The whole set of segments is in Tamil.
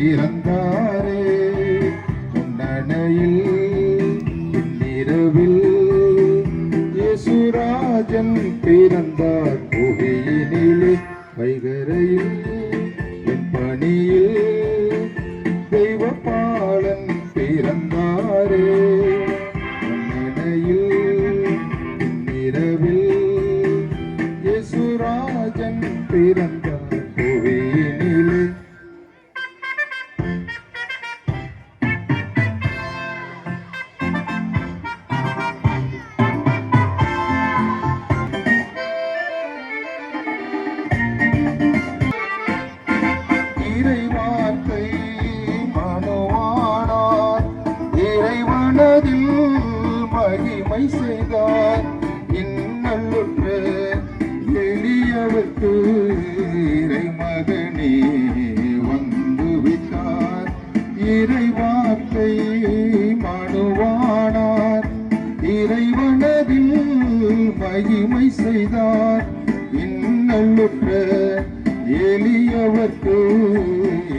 பிறந்தாரே முன்னணையில் பின்னிரவில் இயேசுராஜன் பிறந்தார் புவியினிலே வைகரையில் என் பணியில் தெய்வபாலன் பிறந்தாரே முன்னணையில் பின்னிரவில் இயேசுராஜன் பிறந்தார் புவியினிலே. இறைவார்த்தை மனவானார் இறைவனதில் மகிமை செய்தார் இன்னல்லுற்ற எளியவர்க்கு இறைமகனே வந்து விட்டார். இறைவார்த்தை மனவானார் இறைவனதில் மகிமை செய்தார் இன்னல்லுற்ற எளியவர்க்கு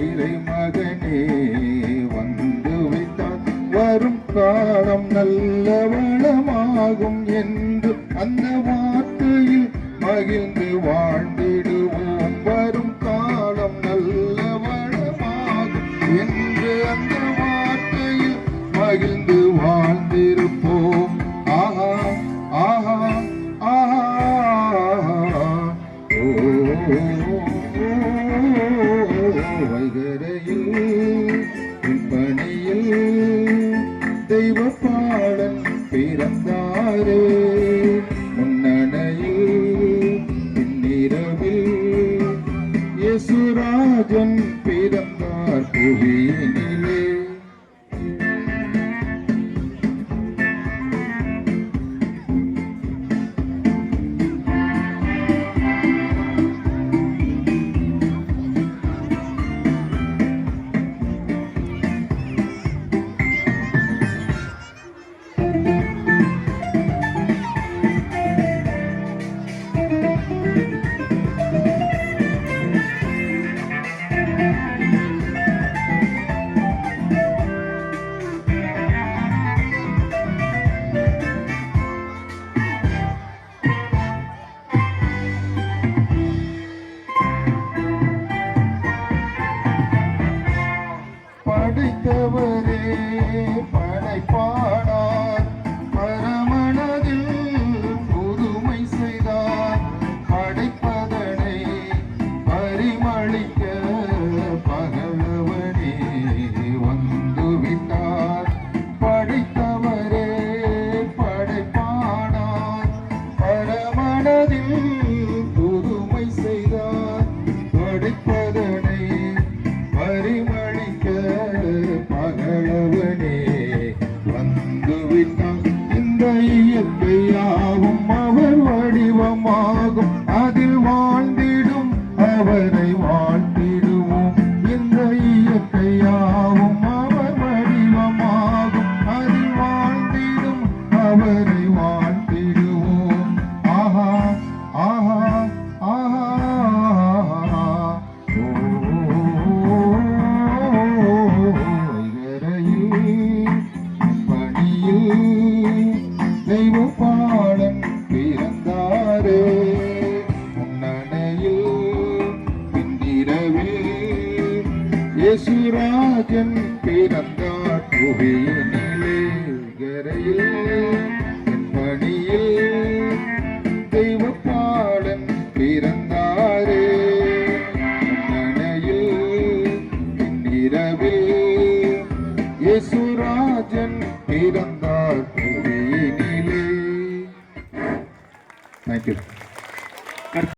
இறைமகனே வந்து வைத்தார். வரும் காலம் நல்ல வளமாகும் என்று அந்த வார்த்தையில் மகிழ்ந்து வாழ்ந்திடுவோம். வரும் காலம் நல்ல வளமாகும் என்று அந்த வார்த்தையில் மகிழ்ந்து வாழ்ந்திருப்போம். ஆஹா ஆஹா ஆஹா வைகரையில் பணியில் தெய்வபாலன் பிறந்தாரே முன்னணையில் பின்னிரவில் இயேசுராஜன் பிறந்தார் புவியினிலே. படைத்தவரே படைப்பானார் பரமனதில் புதுமை செய்தார். படைப்பதனை பரிமளிக்க பகலவனே வந்து விட்டார். படைத்தவரே படைப்பானார் பரமனதில் புதுமை செய்தார். படைப்பதனை பரிமளிக்க பகலவனே வந்து விட்டான். இந்த இயற்கையாகும் அவர் வடிவமாகும் அதில் வாழ்ந்திடும் அவரை வாழ்த்திடுவோம். இந்த இயற்கையாகும் அவர் வடிவமாகும் அதில் வாழ்ந்திடும் அவரை வாழ்த்திடுவோம். ஆஹா ஆஹா ஆஹா தெய்வபாலன் பிறந்தாரே முன்னணையில் பின்னிரவில் இயேசுராஜன் பிறந்தார் புவியினிலே. கரையில் பணியில் தெய்வபாலன்